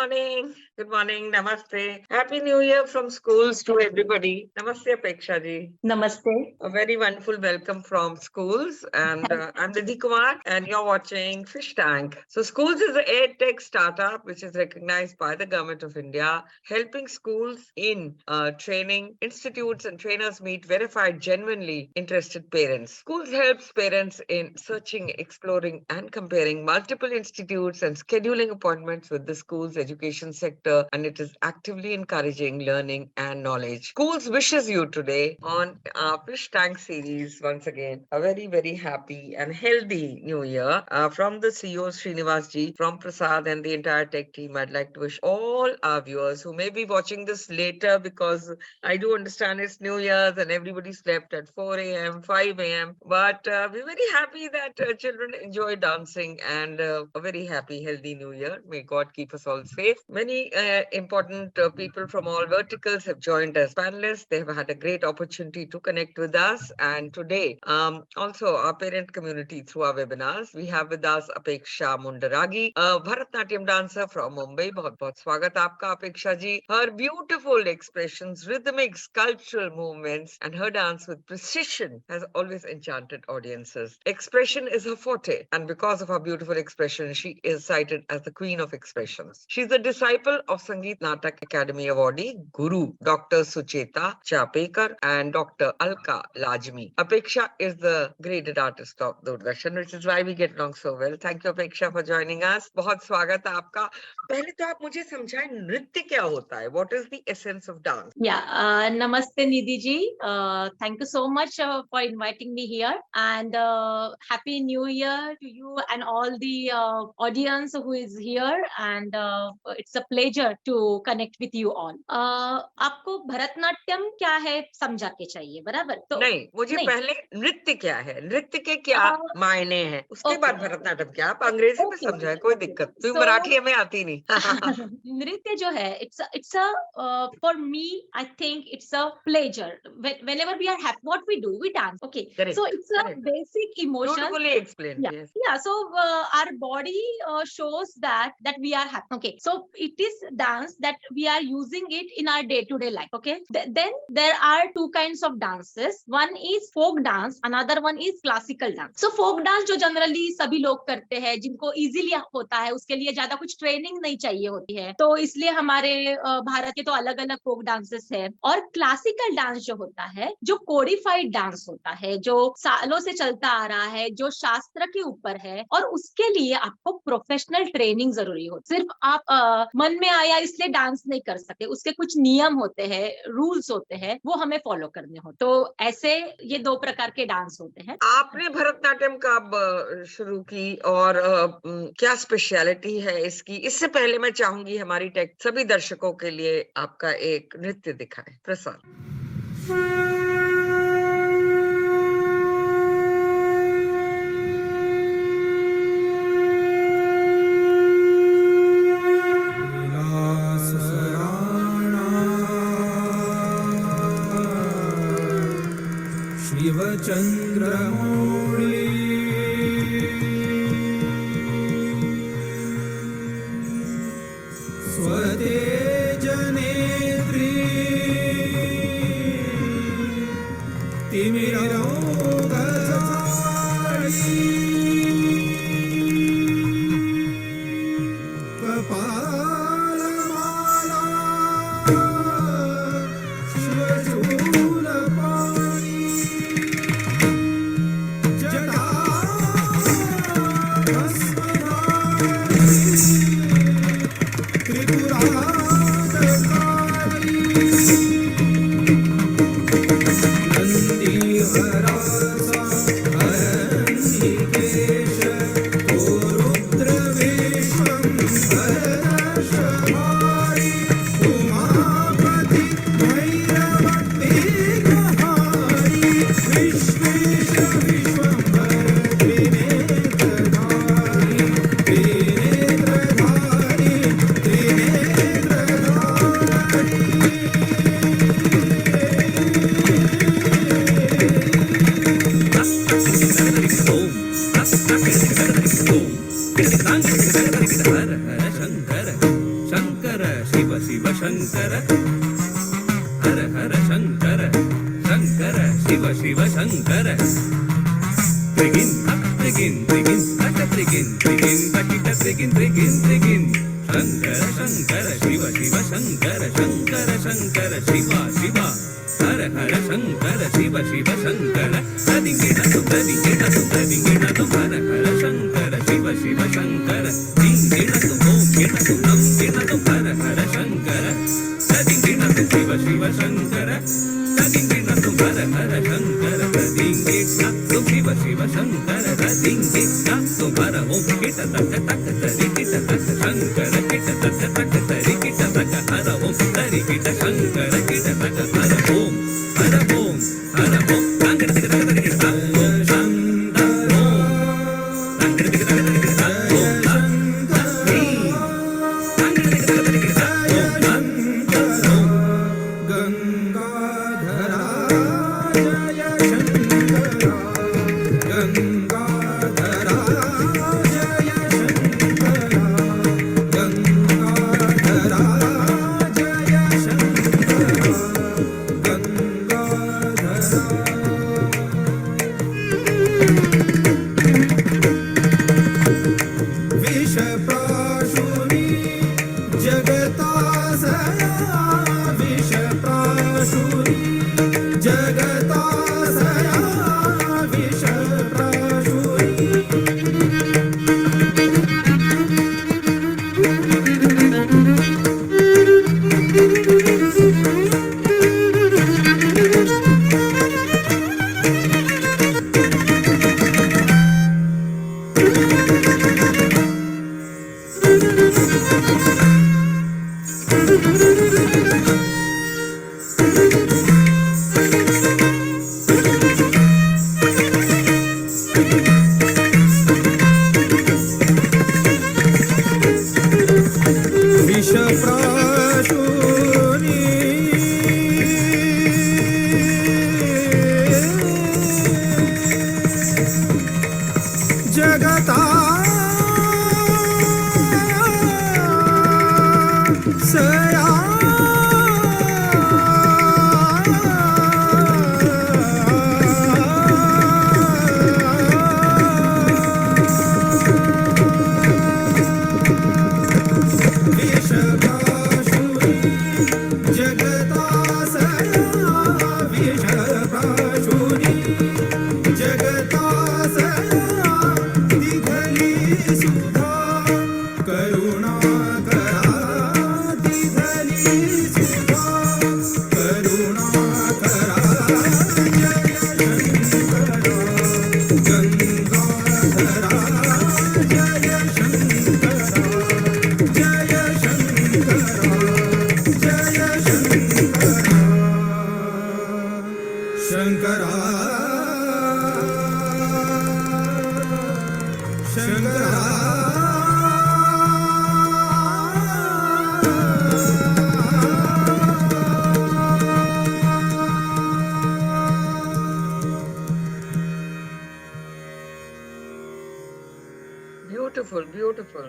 morning. Good morning. Namaste. Happy New Year from schools to everybody. Namaste, Apeksha ji. Namaste. A very wonderful welcome from schools. And I'm Nidhi Kumar, and you're watching Fish Tank. So, schools is an EdTech startup which is recognized by the Government of India, helping schools in training. Institutes and trainers meet verified, genuinely interested parents. Schools helps parents in searching, exploring, and comparing multiple institutes and scheduling appointments with the school's education sector, and it is actively encouraging learning and knowledge. Schools wishes you today on our Fish Tank series once again a very, very happy and healthy new year. From the CEO Srinivas ji, from Prasad and the entire tech team, I'd like to wish all our viewers who may be watching this later, because I do understand it's New Year's and everybody slept at 4 a.m., 5 a.m. But we're very happy that children enjoy dancing, and a very happy, healthy New Year. May God keep us all safe. Many important people from all verticals have joined as panelists. They have had a great opportunity to connect with us. And today, also our parent community through our webinars, we have with us Apeksha Mundaragi, a Bharatnatyam dancer from Mumbai. बहुत-बहुत स्वागत आपका अपेक्षा जी. Her beautiful expressions, rhythmic sculptural movements, and her dance with precision has always enchanted audiences. Expression is her forte, and because of her beautiful expression, she is cited as the queen of expressions. She's a disciple of Sangeet Natak Academy awardee Guru Dr. Sucheta Chapekar and Dr. Alka Lajmi. Apeksha is the graded artist of Doordarshan, which is why we get along so well. Thank you, Apeksha, for joining us. बहुत स्वागत है आपका. पहले तो आप मुझे समझाएं नृत्य क्या होता है? What is the essence of dance? Namaste Nidhi ji. Thank you so much for inviting me here, and Happy New Year to you and all the audience who is here, and it's a pleasure to connect with you all. आपको भरतनाट्यम क्या है समझा के चाहिए, बराबर? तो नहीं, मुझे पहले नृत्य क्या है, नृत्य के क्या मायने हैं, उसके बाद भरतनाट्यम क्या. आप अंग्रेजी में समझाएं, कोई दिक्कत नहीं, मराठी हमें आती नहीं. नृत्य जो है, it's a for me I think it's a pleasure. Whenever we are happy, what we do, we dance. Okay, correct. So it's a basic emotion. Beautifully explained. Yeah. Yes. Yeah. So our body shows that we are happy. Okay. So it is dance that we are using it in our day-to-day life. Okay. Then there are two kinds of dances. One is folk dance. Another one is classical dance. So folk dance जो generally सभी लोग करते हैं, जिनको easily होता है, उसके लिए ज्यादा कुछ ट्रेनिंग नहीं चाहिए होती है, तो इसलिए हमारे भारत के तो अलग अलग फोक डांसेस है. और क्लासिकल डांस जो होता है, जो कोडिफाइड डांस होता है, जो सालों से चलता आ रहा है, जो शास्त्र के ऊपर है, और उसके लिए आपको प्रोफेशनल ट्रेनिंग जरूरी हो. सिर्फ आप मन में आया इसलिए डांस नहीं कर सकते, उसके कुछ नियम होते हैं, रूल्स होते हैं, वो हमें फॉलो करने हो. तो ऐसे ये दो प्रकार के डांस होते हैं. आपने भरतनाट्यम कब शुरू की और क्या स्पेशलिटी है इसकी? इससे पहले मैं चाहूंगी हमारी टेक सभी दर्शकों के लिए आपका एक नृत्य दिखाएं. प्रसाद. चंद्रमौली स्वतेजनेत्री तिमिरौघजाळी कपालमाला शिवशूलपाणि शंकर शंकर त्रिगिन त्रिगिन त्रिगिन त्रिगिन त्रिगिन तकिट त्रिगिन त्रिगिन त्रिगिन शंकर शंकर शिव शिव शंकर शंकर शंकर शिव शिव हर हर शंकर शिव शिव शंकर तदिंगिण तुम हर हर शंकर शिव शिव शंकर दिंगिण तुम ओम गिण तुम नम गिण तुम हर हर शंकर तदिंगिण तुम शिव शिव शंकर तदिंगिण तुम हर हर शंकर तदिंगिण तुम शिव शिव शंकर तदिंगिण तुम हर ओम गिट तक तक तरि गिट तक शंकर गिट तक तक तरि गिट तक हर ओम तरि गिट शंकर गिट तक हर ओम हर ओम हर ओम अंगड़ तक तक तरि गिट ओम शंकर ओम अंगड़ तक तक तरि गिट ओम शंकर अंगड़ तक तक तरि गिट ओम शंकर गंगाधरा जय शंकर गंगाधरा जय शंकर गंगाधरा जय शंकर विष प्राशुनी जगतासया विष प्राशुनी जगतासया विष प्राशुनी विष प्राशुनी जगता सया विष प्राशुनी जगतासया विष प्राशुनी जगतासया दिघली सुधा करुणा करा दिघली सुधा करुणा करा जय शंकर गंगाधरा जय शंकर जय शंकर जय Shankar Shankara Beautiful, beautiful.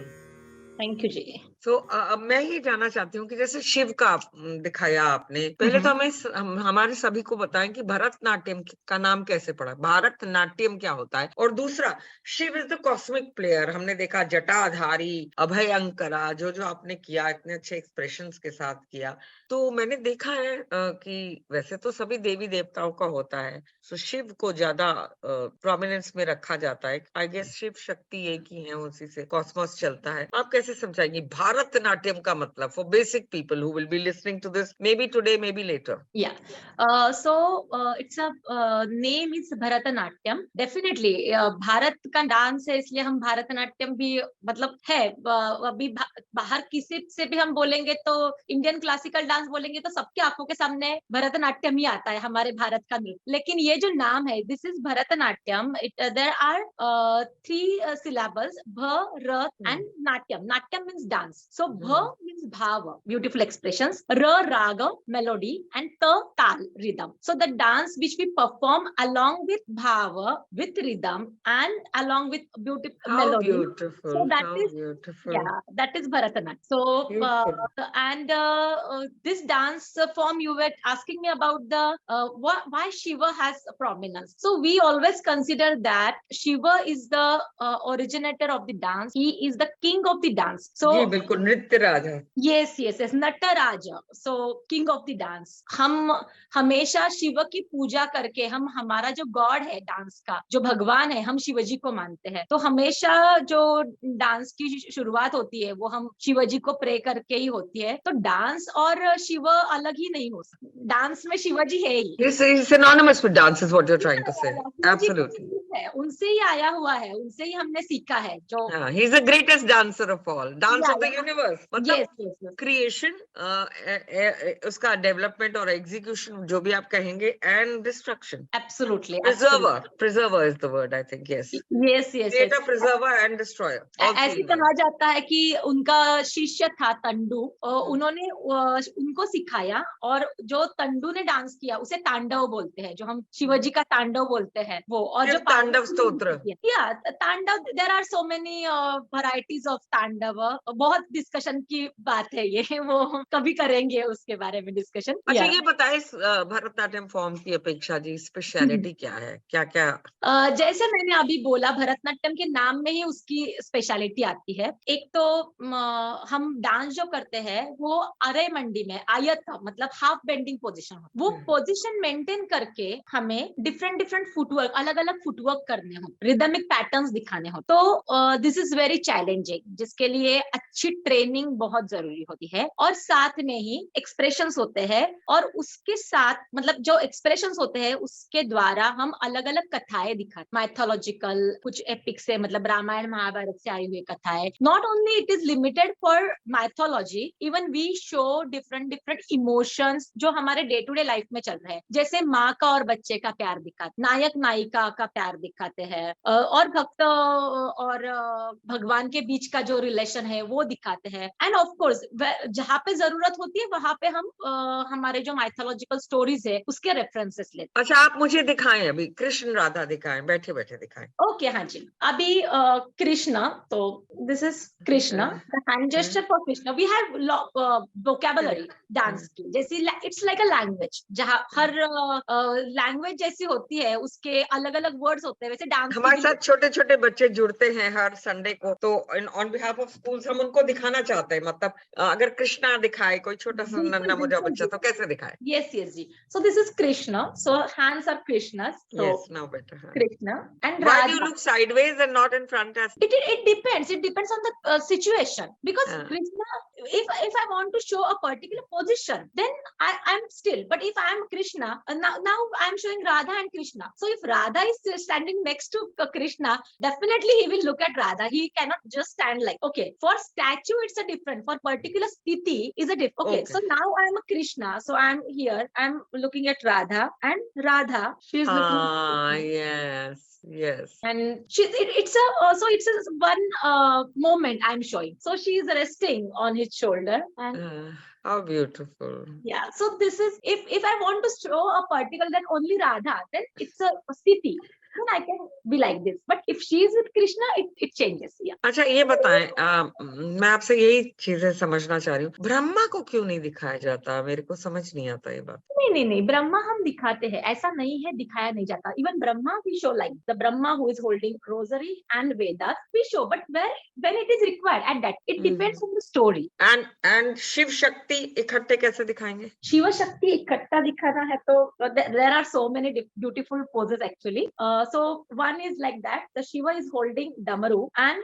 Thank you ji. So अब मैं ये जानना चाहती हूँ कि जैसे शिव का दिखाया आपने, पहले तो हमारे सभी को बताएं कि भरतनाट्यम का नाम कैसे पड़ा, भारतनाट्यम क्या होता है, और दूसरा Shiva is the cosmic player. हमने देखा जटाधारी, अभयंकरा, जो जो आपने किया इतने अच्छे एक्सप्रेशंस के साथ किया। तो मैंने देखा है कि वैसे तो सभी देवी देवताओं का होता है, सो शिव को ज्यादा प्रोमिनेंस में रखा जाता है। आई गेस शिव शक्ति एक ही है, उसी से कॉस्मोस चलता है। आप कैसे समझाएंगे भारतनाट्यम का मतलब for basic people who will be listening to this maybe today maybe later? So it's a name is Bharatanatyam. Definitely Bharat का डांस है, इसलिए हम भारतनाट्यम भी मतलब है। अभी बाहर किसी से भी हम बोलेंगे तो इंडियन क्लासिकल डांस बोलेंगे तो सबके आंखों के सामने भरतनाट्यम ही आता है, हमारे भारत का नृत्य। लेकिन ये जो नाम है, this is Bharatanatyam, there are 3 syllables, भ, र and natyam. Natyam means dance, so भ means is bhava, beautiful expressions. Ra, raga, melody, and ta, tal, rhythm. So the dance which we perform along with bhava, with rhythm, and along with beautiful How melody. So beautiful. that How is, beautiful. yeah, that is Bharatanatyam. So Beautiful. and this dance form, you were asking me about the why Shiva has a prominence. So we always consider that Shiva is the originator of the dance. He is the king of the dance. जी So बिल्कुल, नृत्य राजा. yes, yes, yes, Nataraja. So king of the dance. हम हमेशा शिव की पूजा करके, हम हमारा जो गॉड है डांस का, जो भगवान है, हम शिवजी को मानते हैं. तो हमेशा जो डांस की शुरुआत होती है वो हम शिवजी को प्रे करके ही होती है. तो डांस और शिव अलग ही नहीं हो सकते. डांस में शिवजी है ही. He's synonymous with dance is what you're trying to say. Shivji का Absolutely. रूप है, उनसे ही आया हुआ है, उनसे ही हमने सीखा है. जो हाँ, he's the greatest dancer of all. Dance Yeah, of the yeah. universe. मतलब yes, yes, yes. creation, उसका development और execution जो भी आप कहेंगे, and destruction. Absolutely, Preserver. absolutely. Preserver is the word, I think. Yes. Yes, yes, yes. Creator, preserver, and destroyer. All three ऐसे in one. कहा जाता है कि उनका शिष्य था तंडु, उन्होंने उनको सिखाया, और जो तंडु ने डांस किया उसे तांडव बोलते हैं, जो हम शिवजी का तांडव बोलते हैं वो. और जो फिर तांडव स्तोत्र. या Tandav, there are so many varieties of Tandav. बहुत डिस्कशन की बात है ये, वो कभी करेंगे उसके बारे में डिस्कशन. अच्छा, ये बताइए भरतनाट्यम फॉर्म की अपेक्षा जी स्पेशलिटी क्या है, क्या क्या? जैसे मैंने अभी बोला, भरतनाट्यम के नाम में ही उसकी स्पेशलिटी आती है. एक तो हम डांस जो करते हैं वो अरे मंडी में आयत, मतलब हाफ बेंडिंग पोजीशन, वो पोजीशन मेंटेन करके हमें डिफरेंट डिफरेंट फुटवर्क, अलग अलग फुटवर्क करने हो, रिदमिक पैटर्न्स दिखाने हो. तो दिस इज वेरी चैलेंजिंग, जिसके लिए अच्छी ट्रेनिंग बहुत जरूरी होती है. और साथ में ही एक्सप्रेशंस होते हैं, और उसके साथ मतलब जो एक्सप्रेशंस होते हैं उसके द्वारा हम अलग अलग कथाएं दिखाते, माइथोलॉजिकल, कुछ एपिक से, मतलब रामायण महाभारत से आई हुई कथाएं. Not only it is limited for mythology, even we show different different emotions जो हमारे डे टू डे लाइफ में चल रहे हैं. जैसे माँ का और बच्चे का प्यार दिखाते, नायक नायिका का प्यार दिखाते हैं, और भक्त और भगवान के बीच का जो रिलेशन है वो दिखाते हैं. एंड ऑफ कोर्स जहाँ पे जरूरत होती है वहां पे हम हमारे जो माइथोलॉजिकल स्टोरीज है उसके रेफरेंसेस लेते हैं. अच्छा, आप मुझे दिखाएं, अभी कृष्ण राधा दिखाएं, बैठे बैठे दिखाएं. ओके, हाँ जी. अभी कृष्ण, तो this is Krishna, the hand gesture for Krishna. We have vocabulary dance की, जैसे इट्स लाइक अ लैंग्वेज, जहाँ हर लैंग्वेज जैसी होती है उसके अलग अलग वर्ड्स होते हैं, वैसे डांस हमारे साथ छोटे छोटे बच्चे जुड़ते हैं हर संडे को, तो ऑन बिहाफ ऑफ स्कूल्स हम उनको दिखाना चाहते हैं. मतलब अगर कृष्णा दिखाए कोई छोटा सा नन्हा मुझा बच्चा, तो कैसे दिखाए? Yes, yes, ji. So this is Krishna. So hands are Krishna's. So Yes, now better. Krishna and Why Radha. do you look sideways and not in front as? It depends. It depends on the situation, because Ah. Krishna, if I want to show a particular position, then I'm still. But if I'm Krishna, now I'm showing Radha and Krishna. So if Radha is standing next to Krishna, definitely he will look at Radha. He cannot just stand like, okay. For statue, it's a different. For particular sthiti is a different. Okay. Okay. So now I'm a Krishna. So I'm here. I'm looking at Radha, and Radha, she's looking. Ah, yes, yes. And it's a one moment I'm showing. So she is resting on his shoulder, and How beautiful. yeah. So this is, if I want to show a particle that only Radha, then it's a city. Then I can be like this. But if she is with Krishna, it changes. Yeah. अच्छा, ये बताएं, मैं आपसे यही चीजें समझना चाह रही हूँ. ब्रह्मा को क्यों नहीं दिखाया जाता? मेरे को समझ नहीं आता ये बात. नहीं, ब्रह्मा हम दिखाते हैं, ऐसा नहीं है दिखाया नहीं जाता. Even Brahma we show, like the Brahma who is holding rosary and Vedas, we show. But when it is required, at that it depends on the story. And Shiva Shakti इकट्ठे कैसे दिखाएंगे? शिव शक्ति इकट्ठा दिखाना है तो there are so many beautiful poses actually. So one is like that. The Shiva is holding Damaru, and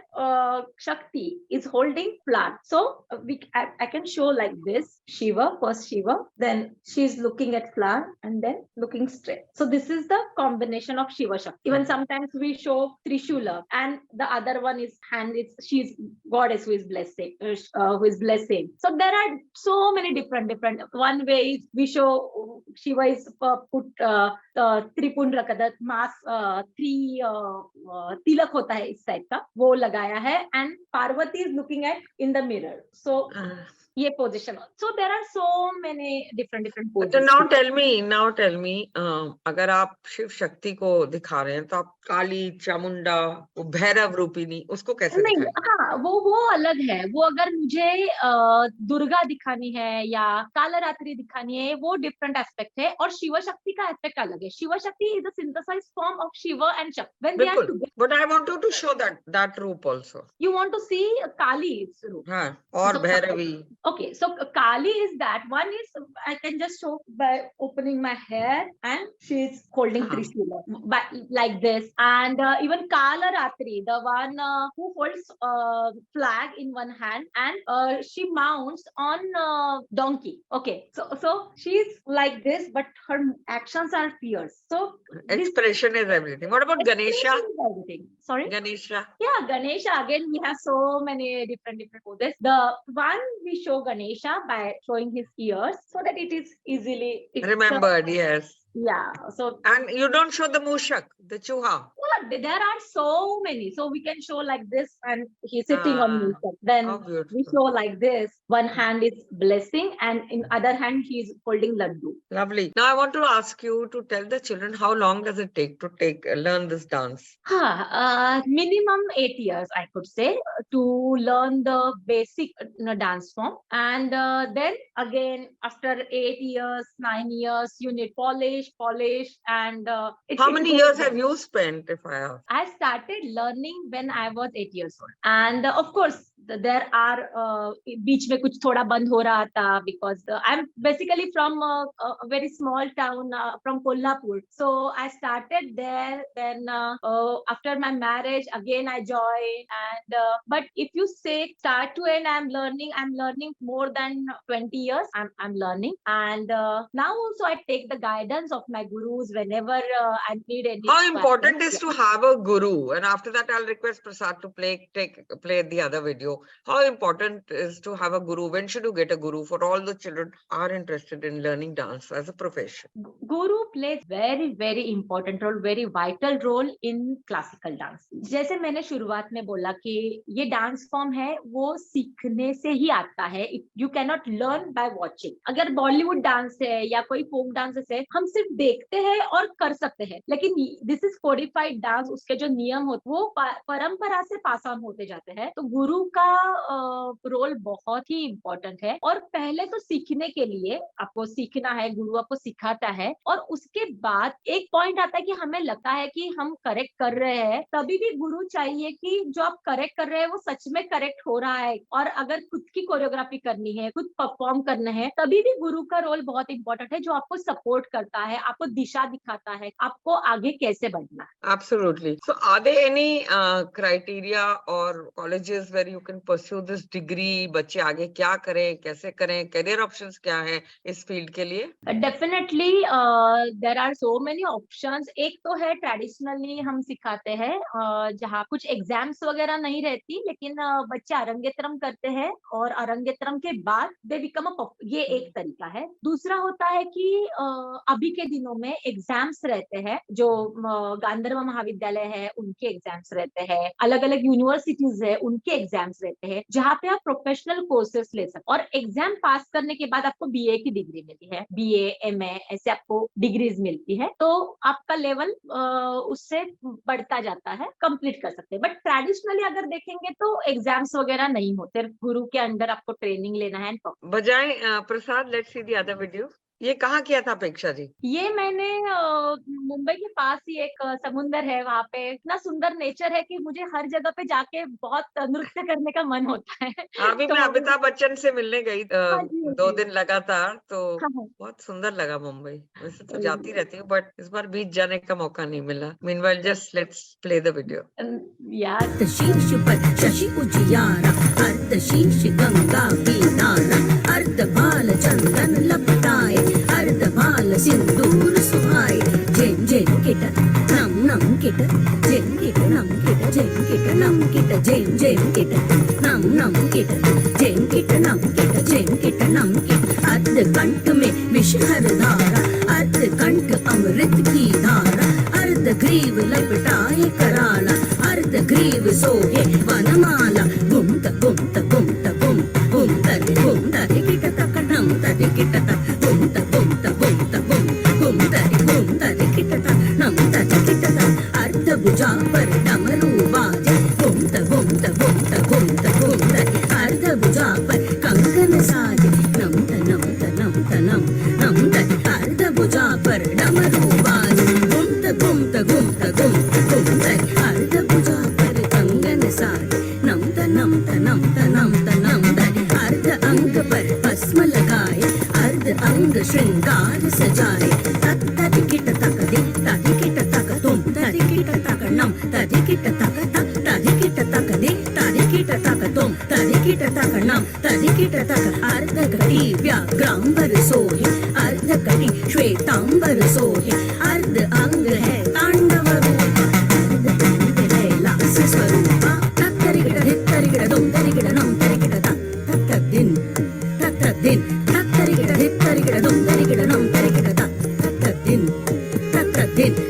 Shakti is holding plant. So I can show like this. Shiva, first Shiva, then she's looking at flower, and then looking straight. So this is the combination of Shiva Shakti. Even sometimes we show Trishula, and the other one is hand. She's goddess who is blessing. So there are so many different. One way is we show Shiva is put Tripundraka, mask, तिलक होता है इस type का, वो लगाया है, and Parvati is looking at in the mirror. So ये position. So there are so many different अच्छा, poses. now tell me, अगर आप शिव शक्ति को दिखा रहे हैं तो आप काली, चामुंडा, वो भैरव रूपिणी, उसको कैसे नहीं, दिखाएंगे? हाँ, वो अलग है. वो अगर मुझे दुर्गा दिखानी है या कालरात्रि दिखानी है, वो डिफरेंट एस्पेक्ट है. और शिव शक्ति का एस्पेक्ट अलग है. Shiva Shakti is a synthesized form of Shiva and Shakti. When they are बिल्कुल, together, but I want you to show that रूप also. you want to see Kali's roop. हाँ, और So, Bhairavi. Okay, so Kali is that one. Is I can just show by opening my hair, and she's holding Uh-huh. Trishula like this. And even Kalaratri, the one who holds flag in one hand, and she mounts on donkey. Okay, so she's like this, but her actions are fierce. So this Expression is everything. What about Ganesha? expression is everything. Sorry. Ganesha. Yeah, Ganesha, again, we have so many different poses. The one we show Ganesha by showing his ears so that it is easily Remembered, yes. Yeah, so And you don't show the Mushak, the Chuha. there are so many. So we can show like this, and he's sitting on Ah, me. Then How we beautiful. show like this. One hand is blessing, and in other hand he is holding laddu. Lovely. Now I want to ask you to tell the children how long does it take to learn this dance? Minimum 8 years, I could say, to learn the basic dance form. And then again, after 8 years, 9 years, you need polish, and How many years have you spent, if I ask? I started learning when I was 8 years old. And of course, there are बीच में कुछ थोड़ा बंद हो रहा था, because I'm basically from a very small town from Kolhapur. So I started there. Then after my marriage, again I joined. And but if you say start to end, I'm learning more than 20 years. I'm learning. And now also I take the guidance of my gurus whenever I need any. How important guidance. is to have a guru? And after that, I'll request Prasad to play the other video. How important is to have a guru? When should you get a guru? For all the children are interested in learning dance as a profession. Guru plays very very important role, very vital role in classical dance. जैसे मैंने शुरुआत में बोला कि ये dance form है, वो सीखने से ही आता है. You cannot learn by watching. अगर बॉलीवुड डांस है या कोई फोक डांसेस है, हम सिर्फ देखते हैं और कर सकते हैं. लेकिन दिस इज कोडिफाइड डांस. उसके जो नियम होते वो परंपरा से पास ऑन होते जाते हैं. तो गुरु का रोल बहुत ही इम्पोर्टेंट है. और पहले तो सीखने के लिए आपको सीखना है, गुरु आपको सिखाता है. और उसके बाद एक पॉइंट आता है कि हमें लगता है कि हम करेक्ट कर रहे हैं, तभी भी गुरु चाहिए कि जो आप करेक्ट कर रहे हैं वो सच में करेक्ट हो रहा है. और अगर खुद की कोरियोग्राफी करनी है, खुद परफॉर्म करना है, तभी भी गुरु का रोल बहुत इंपॉर्टेंट है, जो आपको सपोर्ट करता है, आपको दिशा दिखाता है, आपको आगे कैसे बढ़ना है. Absolutely. So are there any criteria or colleges where you can pursue this degree? बच्चे आगे क्या करें, कैसे करें, career options क्या है इस फील्ड के लिए? Definitely there are so many options. एक तो है ट्रेडिशनली हम सिखाते हैं, जहाँ कुछ एग्जाम्स वगैरह नहीं रहती, लेकिन बच्चे अरंगेत्रम करते हैं और अरंगेत्रम के बाद दे बिकम अ, ये एक तरीका है. दूसरा होता है कि अभी के दिनों में एग्जाम्स रहते हैं, जो गांधर्व महाविद्यालय है उनके एग्जाम्स रहते हैं, अलग अलग यूनिवर्सिटीज है उनके एग्जाम्स रहते हैं, जहाँ पे आप प्रोफेशनल कोर्सेस ले सकते. और एग्जाम पास करने के बाद आपको बीए की डिग्री मिलती है, बीए एमए ऐसे आपको डिग्रीज मिलती है. तो आपका लेवल उससे बढ़ता जाता है, कंप्लीट कर सकते हैं. बट ट्रेडिशनली अगर देखेंगे तो एग्जाम्स वगैरह नहीं होते, गुरु के अंदर आपको ट्रेनिंग लेना है. बजाय Prasad, let's see the other video. ये कहाँ किया था अपेक्षा जी? ये मैंने मुंबई के पास ही एक समुंदर है, वहाँ पे इतना सुंदर नेचर है कि मुझे हर जगह पे जाके बहुत नृत्य करने का मन होता है. अभी तो मैं अमिताभ बच्चन से मिलने गई हाँ जी, हाँ 2 जी. दिन लगातार, तो हाँ, हाँ. बहुत सुंदर लगा मुंबई. वैसे तो जाती रहती हूँ, बट इस बार बीच जाने का मौका नहीं मिला. Meanwhile, just let's play the video. यार शीर्ष पर शशि उजियारा, अर्ध शीर्ष गंगा किनारा, अर्ध बाल चंदन लपटाए, अर्ध बाल सिंदूर सुहाए. जेम जेम किट नम नम किट, जेम किट नम किट, जेम किट नम किट, जेम जेम किट नम नम किट, जेम किट नम किट, जेम किट नम किट. अर्ध कंठ में विषहर धारा, अर्ध कंठ अमृत की धारा, अर्ध ग्रीव लपटाए कराला, अर्ध ग्रीव सोहे वनमाला. घुमत घुमत घुमत घुम घुमत घुमत अंग श्रृंगार सजाए तत तदिकिट तक दिन तदिकिट तक तुम तदिकिट तक नम तदिकिट तक तक तदिकिट तक दिन तदिकिट तक तुम तदिकिट तक नम तदिकिट तक अर्ध घड़ी व्याघ्रांबर सोहे अर्ध घड़ी श्वेतांबर सोहे अर्ध अंग है तांडव रूप अर्ध कैलास स्वरूपा तक तरिकिट धित तरिकिट तुम तरिकिट नम तरिकिट तक तक दिन तक दिन तक तरिकिट धित तरिकिट तुम तरिकिट नम तरिकिट तक दिन तक दिन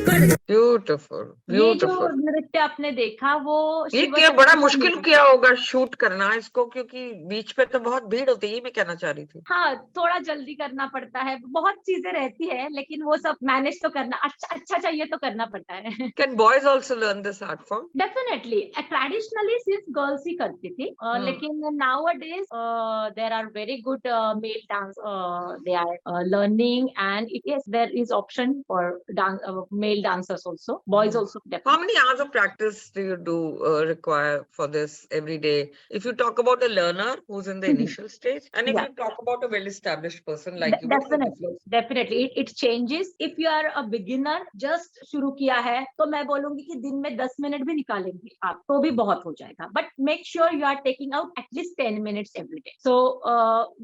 ब्यूटीफुल ये जो ब्यूटीफुल। नृत्य आपने देखा वो ये शिव क्या बड़ा शक्ति का मुश्किल नृत्य। किया होगा शूट करना इसको, क्योंकि बीच पे तो बहुत भीड़ होती है, ये मैं कहना चाह रही थी। हाँ, थोड़ा जल्दी करना पड़ता है, बहुत चीजें रहती है, लेकिन वो सब मैनेज तो करना अच्छा चाहिए तो करना पड़ता है। Can boys also learn this art form? Definitely traditionally सिर्फ गर्ल्स ही करती थी, लेकिन nowadays there are very good male dance they are learning and it is there is option for dance male dancers also, boys also. How many hours of practice do you require for this every day? If you talk about a learner who's in the initial stage, and if Yeah. you talk about a well-established person like you, what is the difference? Definitely it changes. If you are a beginner, just शुरू किया है, तो मैं बोलूंगी कि दिन में 10 minute भी निकालेंगे आप तो भी बहुत हो जाएगा, but make sure you are taking out at least 10 minutes every day. So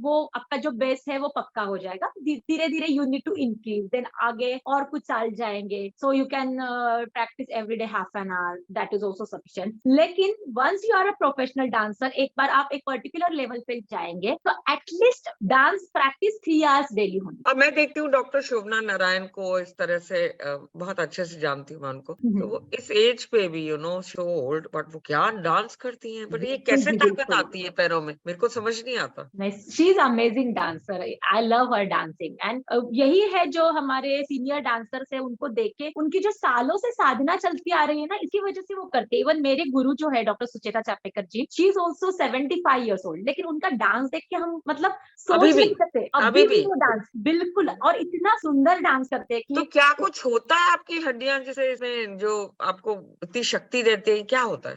वो आपका जो बेस है वो पक्का हो जाएगा। धीरे धीरे you need to increase, then आगे और कुछ साल जाएंगे, so you can practise every day half an hour, that is also sufficient. लेकिन once you are a professional dancer, एक बार आप एक पर्टिकुलर लेवल पे जाएंगे तो at least dance practice 3 hours daily होनी। अब मैं देखती हूँ डॉक्टर शोभना नारायण को इस तरह से बहुत अच्छे से जानती हूँ मैं उनको, तो वो इस एज पे भी सो ओल्ड, बट वो क्या डांस करती हैं, बट ये कैसे ताकत आती है पैरों में, मेरे को समझ नहीं आता। She is amazing dancer, I love her dancing. And यही है जो हमारे सीनियर डांसर्स है, उनको देख के उनकी जो सालों से साधना चलती आ रही है ना, इसी वजह से वो करते। इवन मेरे गुरु जो है doctor Sucheta Chapekar ji, she is also 75 years old, लेकिन उनका डांस देख के हम मतलब सोच अभी भी? नहीं सकते, अभी भी वो डांस बिल्कुल, और इतना सुंदर डांस करते हैं तो कि क्या कुछ होता है आपकी हड्डियां जिसे इसमें जो आपको इतनी शक्ति देते हैं, क्या होता है?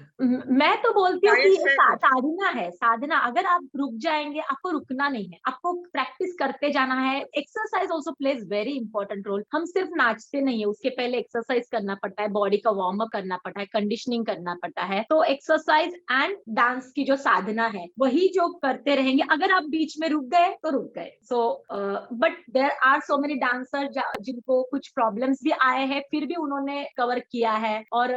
मैं तो बोलती हूँ कि Diet ये है कुछ? साधना है, साधना। अगर आप रुक जाएंगे, आपको रुकना नहीं है, आपको प्रैक्टिस करते जाना है। Exercise also plays very important role. हम सिर्फ नाचते नहीं है, उसके पहले एक्सरसाइज करना पड़ता है, बॉडी का वार्म अप करना पड़ता है, कंडीशनिंग करना पड़ता है। तो एक्सरसाइज एंड डांस की जो साधना है वही जो करते रहेंगे। अगर आप बीच में रुक गए तो रुक गए। So but there are so many dancer जिनको कुछ प्रॉब्लम्स भी आए हैं, फिर भी उन्होंने कवर किया है और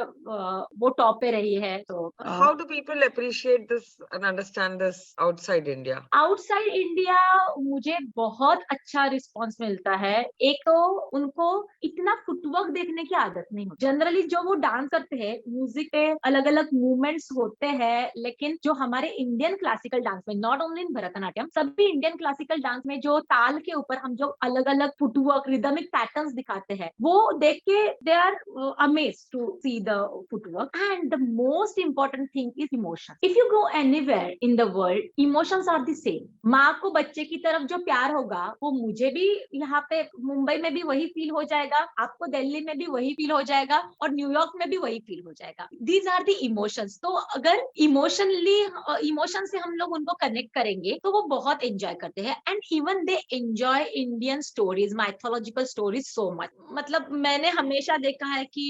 वो टॉप पे रही है। तो How do people appreciate this and understand this outside India? Outside India मुझे बहुत अच्छा रिस्पांस मिलता है। एक तो उनको इतना फुटवर्क देखने की आदत नहीं होती। जनरली जो वो डांस करते हैं, म्यूजिक पे अलग अलग मूवमेंट्स होते हैं, लेकिन जो हमारे इंडियन क्लासिकल डांस में, नॉट ओनली इन भरतनाट्यम, सभी इंडियन क्लासिकल डांस में जो ताल के ऊपर हम जो अलग अलग फुटवर्क, रिदमिक पैटर्न्स दिखाते हैं, वो देख के they are amazed to see the footwork. And the most important thing is emotion. If you go anywhere in the world, emotions are the same. माँ को बच्चे की तरफ जो प्यार होगा, वो मुझे भी यहाँ पे मुंबई में भी वही फील हो जाएगा, आपको दिल्ली में भी वही फील हो जाएगा, और न्यूयॉर्क में भी वही फील हो जाएगा। These are the emotions. तो अगर इमोशन से हम लोग उनको कनेक्ट करेंगे तो वो बहुत एंजॉय करते हैं। And even they enjoy Indian stories, mythological stories so much. मतलब मैंने हमेशा देखा है कि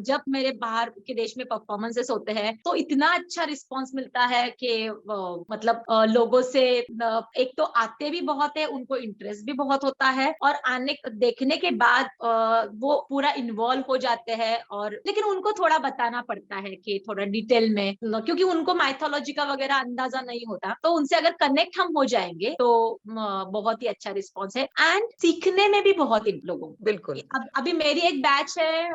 जब मेरे बाहर के देश में परफॉर्मेंसेस होते हैं तो इतना अच्छा रिस्पॉन्स मिलता है कि मतलब लोगों से एक तो आते भी बहुत है, उनको इंटरेस्ट भी बहुत होता है, और आने देखने के बाद वो पूरा इन्वॉल्व हो जाते हैं। और लेकिन उनको थोड़ा बताना पड़ता है कि थोड़ा डिटेल में, क्योंकि उनको माइथोलॉजी का वगैरह अंदाजा नहीं होता। तो उनसे अगर कनेक्ट हम हो जाएंगे तो बहुत ही अच्छा रिस्पॉन्स है। एंड सीखने में भी बहुत इन लोगों को। बिल्कुल। अभी मेरी एक बैच है,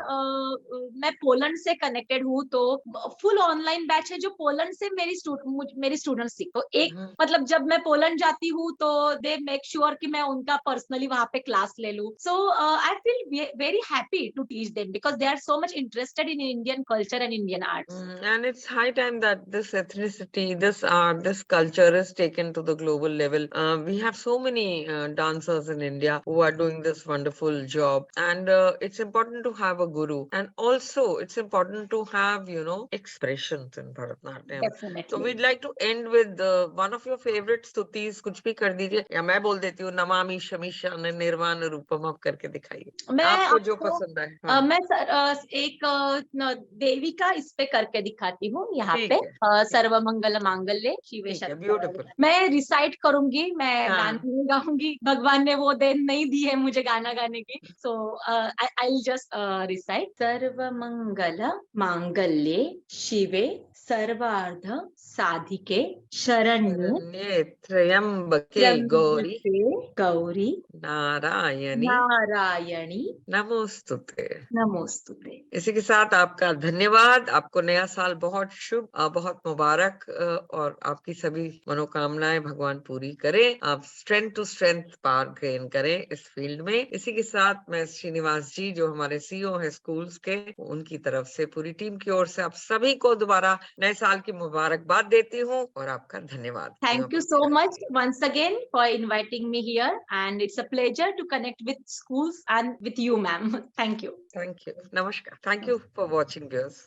मैं पोलैंड से कनेक्टेड हूँ, तो फुल ऑनलाइन बैच है जो पोलैंड से मेरी स्टूडेंट्स सीख। तो एक मतलब जब मैं पोलैंड जाती हूँ तो दे मेक श्योर कि मैं उनका पर्सनली वहां पे क्लास ले लूं। So I feel very happy to teach them because they are so much interested in Indian culture culture and Indian arts. And it's high time that this ethnicity, this art, this culture is taken to the global level. We have so many dancers in India who are doing this wonderful job, and it's important to have a guru, and also it's important to have, you know, expressions in Bharatanatyam. So Definitely. we'd like to end with one of your favorite stutis. कुछ भी कर दीजिए, या मैं बोल देती हूँ, नमामि शमीशान निर्वाण रूपम, आप करके दिखाइए मैं आपको जो आपको पसंद है। हाँ, मैं एक देवी का इस पे करके दिखाती हूँ यहाँ ठीक पे। है, सर्व मंगल मांगल्ये शिवे ठीक है, शरण्य। ब्यूटीफुल। मैं रिसाइट करूंगी, मैं हाँ। गाना नहीं गाऊंगी, भगवान ने वो देन नहीं दी है मुझे गाना गाने की। सो आई विल जस्ट रिसाइट। सर्व मंगल मांगल्ये शिवे सर्वार्थ साधिके शरण्ये शरण्ये त्र्यंबके गौरी त्र्यंबके गौरी नारायणी नारायणी नमोस्तुते। नमोस्तुते। इसी के साथ आपका धन्यवाद। आपको नया साल बहुत शुभ, बहुत मुबारक, और आपकी सभी मनोकामनाएं भगवान पूरी करें। आप स्ट्रेंथ टू स्ट्रेंथ पार गेन करें इस फील्ड में। इसी के साथ मैं श्रीनिवास जी, जो हमारे सीईओ है स्कूल्स के, उनकी तरफ से पूरी टीम की ओर से आप सभी को दोबारा नए साल की मुबारकबाद देती हूँ, और आपका धन्यवाद। Thank you so much once again for inviting me here, and it's a pleasure to connect with schools and with you, ma'am. Thank you. Thank you. Namaskar. Thank you for watching, viewers.